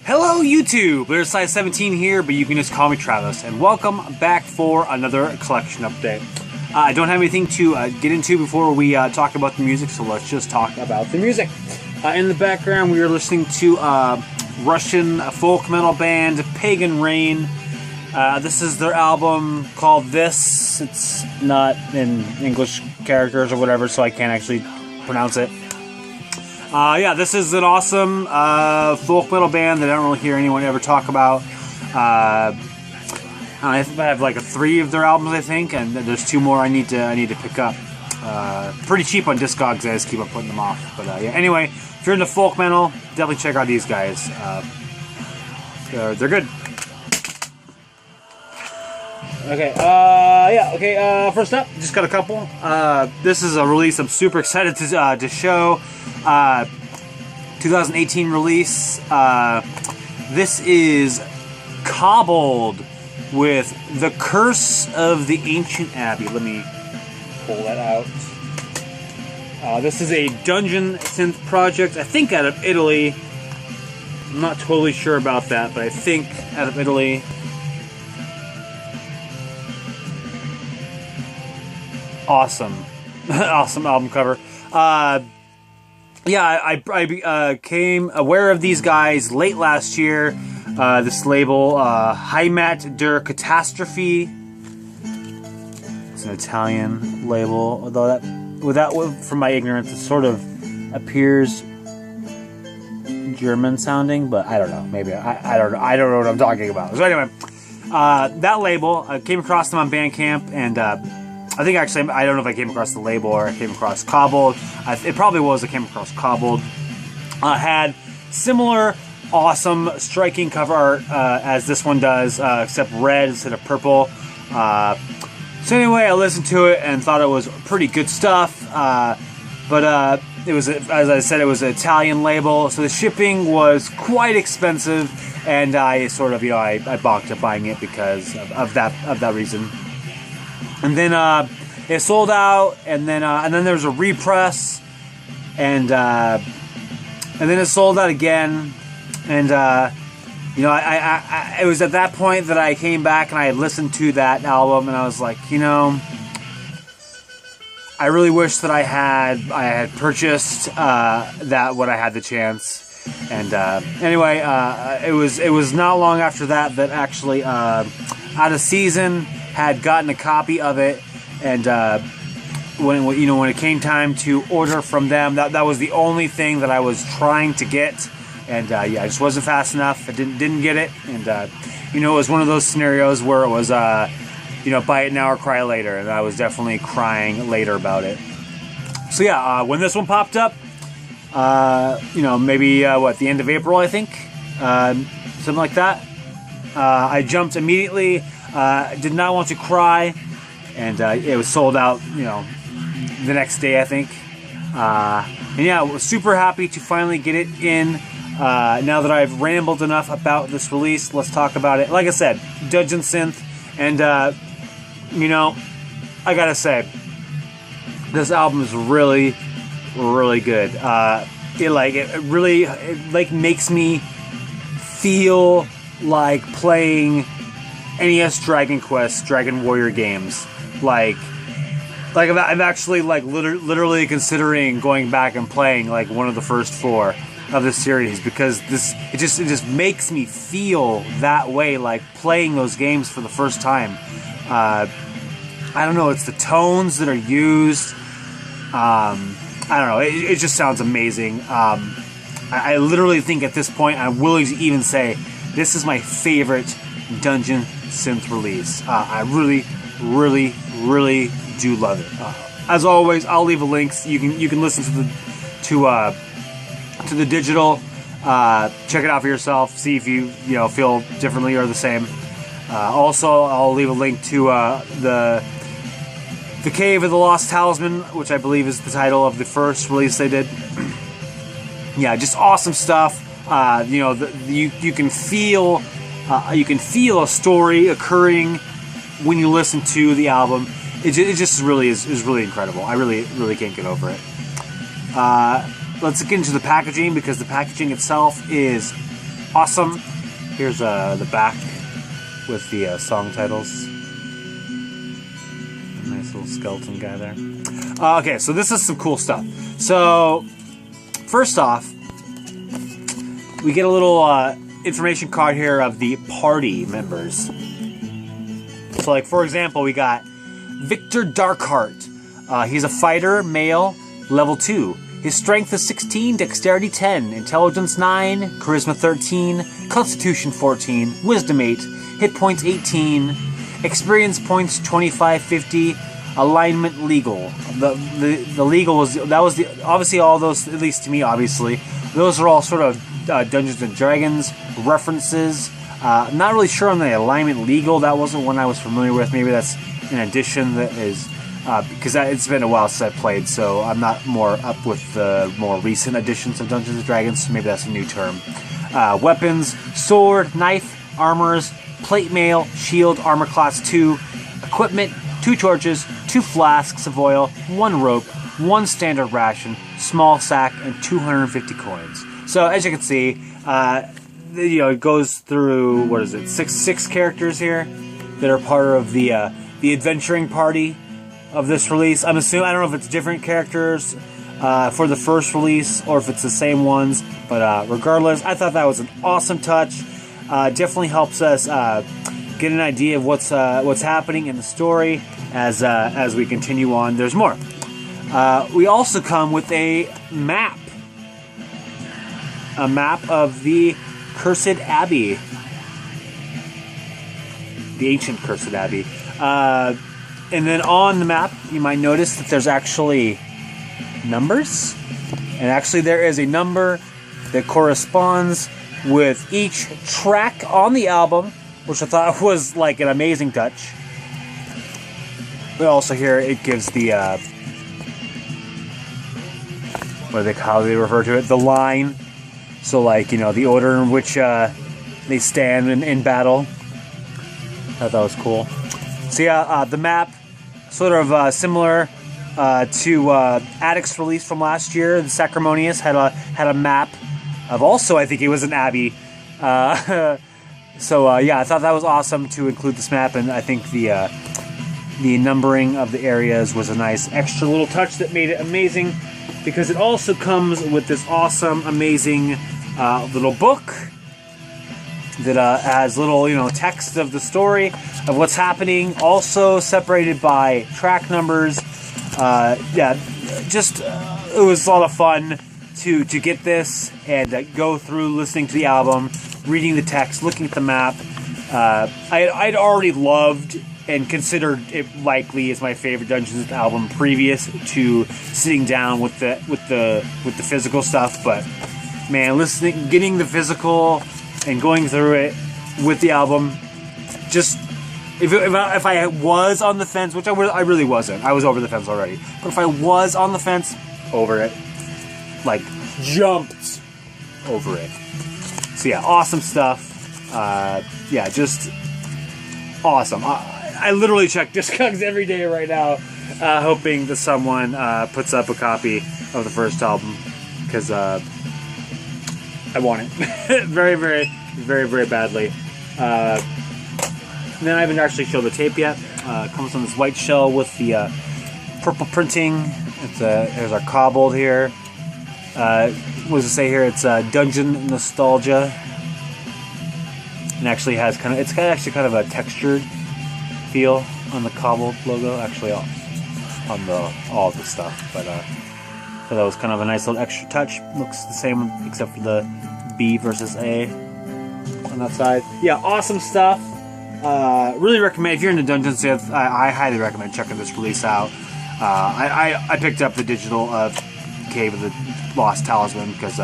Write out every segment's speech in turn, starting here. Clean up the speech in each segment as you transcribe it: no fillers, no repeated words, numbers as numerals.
Hello YouTube, There's Size 17 here, but you can just call me Travis, and welcome back for another collection update. I don't have anything to get into before we talk about the music, so let's just talk about the music. In the background, we are listening to Russian folk metal band Pagan. This is their album called This. It's not in English characters or whatever, so I can't actually pronounce it. Yeah, this is an awesome folk metal band that I don't really hear anyone ever talk about. I have like 3 of their albums, I think, and there's 2 more I need to pick up. Pretty cheap on Discogs, I just keep on putting them off. But yeah, anyway, if you're into folk metal, definitely check out these guys. They're good. Okay, first up, just got a couple. This is a release I'm super excited to show. 2018 release. This is Kobold with The Curse of the Ancient Abbey. Let me pull that out. This is a dungeon synth project, I think out of Italy. I'm not totally sure about that, but I think out of Italy. Awesome. Awesome album cover. Yeah, I came aware of these guys late last year. This label, Heimat der Katastrophe. It's an Italian label, although from my ignorance, it sort of appears German sounding, but I don't know. Maybe I don't know. I don't know what I'm talking about. So anyway, that label, I came across them on Bandcamp, and I think actually, I don't know if I came across the label or I came across Kobold. It probably was I came across Kobold. Had similar awesome striking cover art as this one does, except red instead of purple. So anyway, I listened to it and thought it was pretty good stuff. But it was, as I said, it was an Italian label, so the shipping was quite expensive, and I sort of, I balked at buying it because of that reason. And then it sold out, and then there was a repress, and then it sold out again, and it was at that point that I came back and I had listened to that album, and I was like, I really wish that I had purchased that when I had the chance. And anyway, it was not long after that actually Out of Season had gotten a copy of it, and when it came time to order from them, that was the only thing that I was trying to get, and yeah, I just wasn't fast enough. I didn't get it, and it was one of those scenarios where it was buy it now or cry later, and I was definitely crying later about it. So yeah, when this one popped up, maybe the end of April, I think, something like that, I jumped immediately. Did not want to cry, and it was sold out, the next day, I think. And yeah, I was super happy to finally get it in. Now that I've rambled enough about this release, let's talk about it. Like I said, dungeon synth, and I gotta say, this album is really, really good. It really makes me feel like playing NES Dragon Quest, Dragon Warrior games. I'm actually literally considering going back and playing one of the first 4 of this series, because it just makes me feel that way, like playing those games for the first time. I don't know, it's the tones that are used. I don't know, it just sounds amazing. I literally think at this point I'm willing to even say this is my favorite dungeon synth release. I really, really, really do love it. As always, I'll leave a links. You can listen to the digital. Check it out for yourself. See if you feel differently or the same. Also, I'll leave a link to the Cave of the Lost Talisman, which I believe is the title of the first release they did. Yeah, just awesome stuff. You can feel a story occurring when you listen to the album. It just really is really incredible. I really, really can't get over it. Let's get into the packaging, because the packaging itself is awesome. Here's the back with the song titles. A nice little skeleton guy there. Okay, so this is some cool stuff. So, first off, we get a little information card here of the party members. So, like, for example, we got Victor Darkheart. He's a fighter, male, level 2. His strength is 16, dexterity 10, intelligence 9, charisma 13, constitution 14, wisdom 8, hit points 18, experience points 2550, alignment legal. The legal was obviously all those, at least to me, obviously, those are all sort of Dungeons and Dragons references. I'm not really sure on the alignment legal. That wasn't one I was familiar with. Maybe that's an addition that is because it's been a while since I played, so I'm not more up with the more recent editions of Dungeons and Dragons. So maybe that's a new term. Weapons: sword, knife, armors, plate mail, shield, armor class 2, equipment: 2 torches, 2 flasks of oil, 1 rope, 1 standard ration, small sack, and 250 coins. So as you can see, it goes through, what is it, six characters here that are part of the adventuring party of this release. I'm assuming, I don't know if it's different characters for the first release or if it's the same ones, but regardless, I thought that was an awesome touch. Definitely helps us get an idea of what's happening in the story as we continue on. There's more. We also come with a map of the Cursed Abbey, the ancient Cursed Abbey. And then on the map, you might notice that there's actually numbers. And actually there is a number that corresponds with each track on the album, which I thought was like an amazing touch. But also here it gives the, how they refer to it? The line. So like, the order in which they stand in battle. I thought that was cool. So yeah, the map, sort of similar to Addict's release from last year. The Sanctimonious had a map of also, I think it was an abbey. So yeah, I thought that was awesome to include this map, and I think the numbering of the areas was a nice extra little touch that made it amazing, because it also comes with this awesome, amazing little book that has little, text of the story of what's happening, also separated by track numbers. Yeah, just it was a lot of fun to get this and go through listening to the album, reading the text, looking at the map. I'd already loved and considered it likely as my favorite Dungeons album previous to sitting down with the physical stuff, but man, getting the physical and going through it with the album, just if I was on the fence, which I really wasn't, I was over the fence already, but if I was on the fence, over it, like jumped over it. So yeah, awesome stuff. Yeah, just awesome. I literally check Discogs every day right now, hoping that someone puts up a copy of the first album, because I want it very, very, very, very badly. And then I haven't actually showed the tape yet. It comes on this white shell with the purple printing. There's our Kobold here. What does it say here? It's Dungeon Nostalgia, and actually has kind of a textured feel on the Kobold logo. Actually, on all of the stuff, but so that was kind of a nice little extra touch. Looks the same except for the B versus A on that side. Yeah, awesome stuff. Really recommend, if you're into Dungeons, I highly recommend checking this release out. I picked up the digital Cave of the Lost Talisman because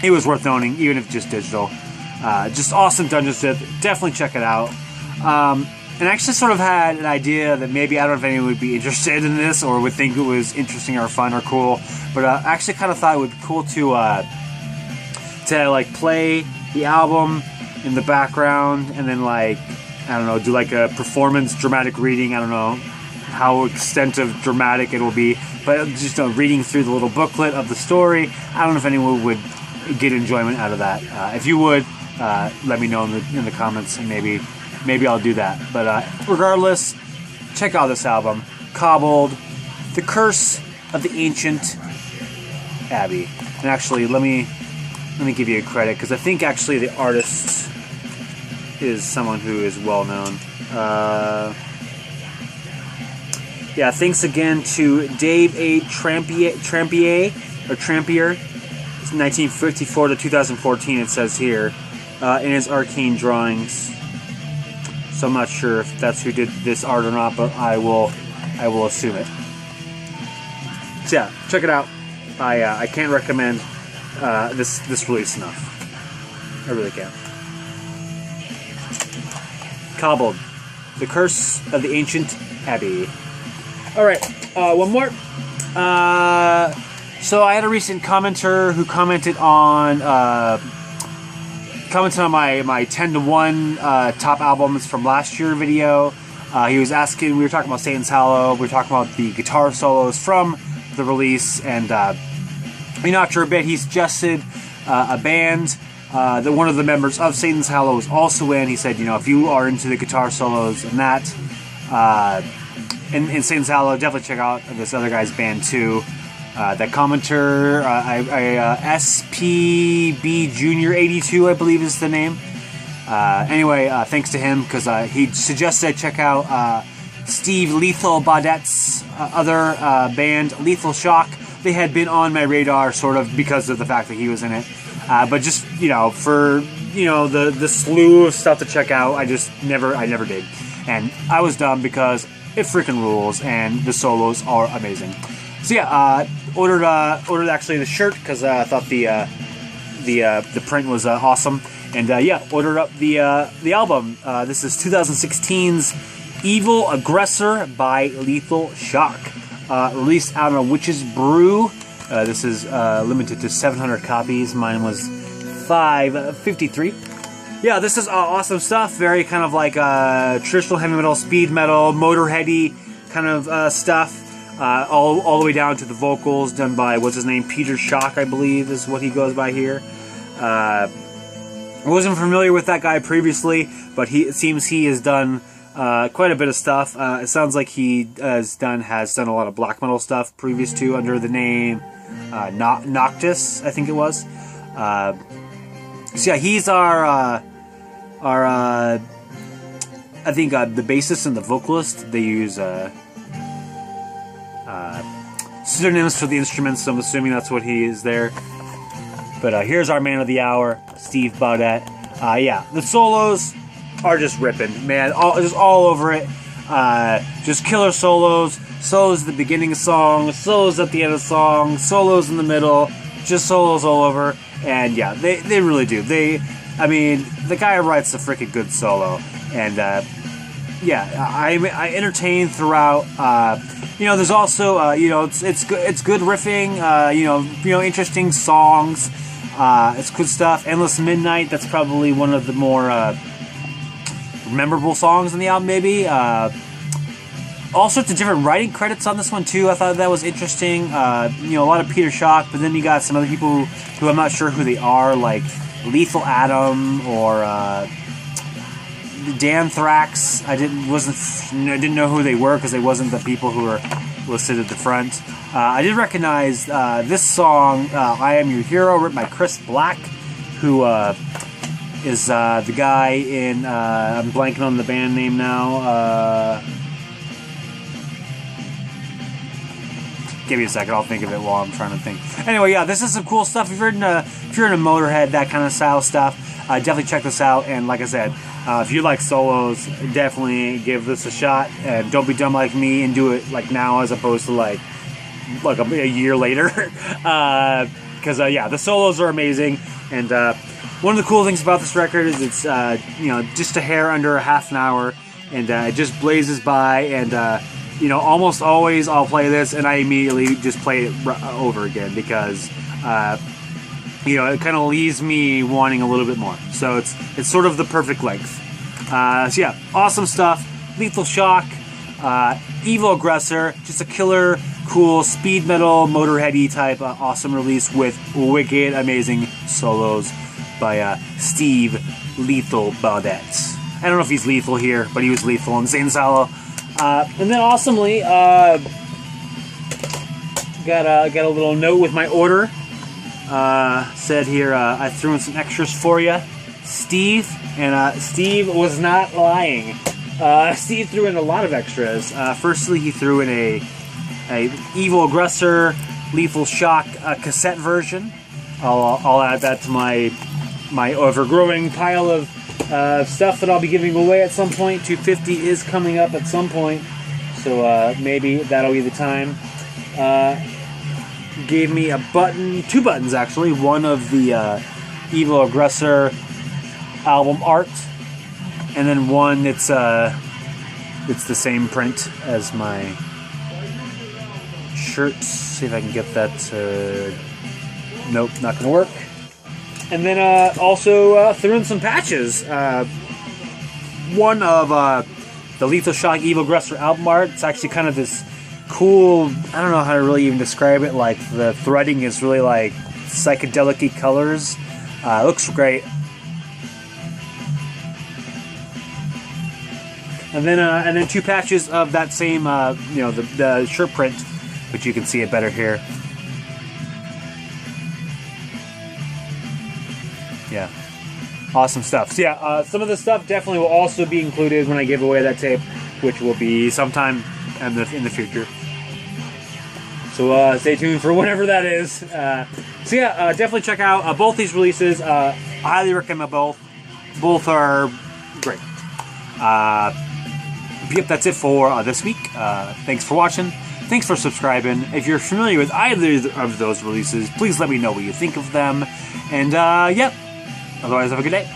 it was worth owning, even if just digital. Just awesome Dungeons. Definitely check it out. And I actually sort of had an idea that maybe, I don't know if anyone would be interested in this or would think it was interesting or fun or cool, but I actually kind of thought it would be cool to like play the album in the background and then, like, I don't know, do like a performance dramatic reading. I don't know how extensive dramatic it will be, but just reading through the little booklet of the story. I don't know if anyone would get enjoyment out of that. If you would, let me know in the comments, and maybe I'll do that. But regardless, check out this album, Kobold, The Curse of the Ancient Abbey. And actually, let me give you a credit, because I think actually the artist is someone who is well known. Yeah, thanks again to Dave A. Trampier, 1954 to 2014, it says here, in his arcane drawings. So I'm not sure if that's who did this art or not, but I will assume it. So yeah, check it out. I can't recommend this release enough. I really can't. Kobold, The Curse of the Ancient Abbey. Alright, one more. So I had a recent commenter who commented on my 10 to 1 top albums from last year video. He was asking, we were talking about Satan's Hollow, we were talking about the guitar solos from the release, and after a bit he suggested a band that one of the members of Satan's Hollow was also in. He said, if you are into the guitar solos and that, in Satan's Hollow, definitely check out this other guy's band too. That commenter, SPB Junior 82, I believe is the name. Anyway, thanks to him, because he suggested I check out Steve Lethal Baudet's other band, Lethal Shock. They had been on my radar, sort of, because of the fact that he was in it. But just, for, the slew of stuff to check out, I never did. And I was dumb, because it freaking rules, and the solos are amazing. So yeah, ordered actually the shirt, because I thought the print was awesome, and yeah, ordered up the album. This is 2016's Evil Aggressor by Lethal Shock, released out on Witch's Brew. This is limited to 700 copies. Mine was 553. Yeah, this is awesome stuff. Very kind of like traditional heavy metal, speed metal, Motorheady kind of stuff. All the way down to the vocals done by, what's his name, Peter Shock, I believe is what he goes by here. I wasn't familiar with that guy previously, but it seems he has done quite a bit of stuff. It sounds like he has done a lot of black metal stuff previous to, under the name Noctus, I think it was. So yeah, he's our I think the bassist and the vocalist. They use pseudonyms for the instruments, so I'm assuming that's what he is there. But here's our man of the hour, Steve Baudet. Yeah, the solos are just ripping, man. Just all over it. Just killer solos. Solos at the beginning of songs, solos at the end of songs, solos in the middle, just solos all over. And yeah, they really do. The guy writes a freaking good solo. And yeah, I entertain throughout. There's also it's good riffing. Interesting songs. It's good stuff. Endless Midnight. That's probably one of the more memorable songs on the album. Maybe all sorts of different writing credits on this one too. I thought that was interesting. A lot of Peter Shock, but then you got some other people who I'm not sure who they are, like Lethal Adam or Dan Thrax. I didn't know who they were, because they wasn't the people who were listed at the front. I did recognize this song, "I Am Your Hero," written by Chris Black, who is the guy in I'm blanking on the band name now. Give me a second, I'll think of it while I'm trying to think. Anyway, yeah, this is some cool stuff. If you're in a Motorhead, that kind of style stuff, definitely check this out. And like I said, if you like solos, definitely give this a shot. And don't be dumb like me and do it like now, as opposed to like a year later. Because yeah, the solos are amazing. And one of the cool things about this record is it's just a hair under a half an hour, and it just blazes by. And almost always I'll play this and I immediately just play it over again, because it kind of leaves me wanting a little bit more. So it's sort of the perfect length. So yeah, awesome stuff. Lethal Shock, Evil Aggressor, just a killer cool speed metal, motorheady type awesome release with wicked amazing solos by Steve Lethal Baudette. I don't know if he's lethal here, but he was lethal in Satan Salo. And then awesomely, got a little note with my order. Said here, I threw in some extras for you, Steve, and Steve was not lying. Steve threw in a lot of extras. Firstly, he threw in a Evil Aggressor Lethal Shock cassette version. I'll add that to my ever-growing pile of stuff that I'll be giving away at some point. 250 is coming up at some point, so maybe that'll be the time. Gave me a button, 2 buttons actually, one of the Evil Aggressor album art, and then one that's it's the same print as my shirts. See if I can get that to... Nope, not gonna work. And then also threw in some patches. One of the Lethal Shock Evil Aggressor album art. It's actually kind of this cool, I don't know how to really even describe it, like the threading is really like psychedelic-y colors. It looks great. And then 2 patches of that same, the shirt print, which you can see it better here. Yeah, awesome stuff. So yeah, some of the stuff definitely will also be included when I give away that tape, which will be sometime in the future. So stay tuned for whenever that is. So yeah, definitely check out both these releases. I highly recommend both. Both are great. Yep, that's it for this week. Thanks for watching. Thanks for subscribing. If you're familiar with either of those releases, please let me know what you think of them. And, yep. Otherwise, have a good day.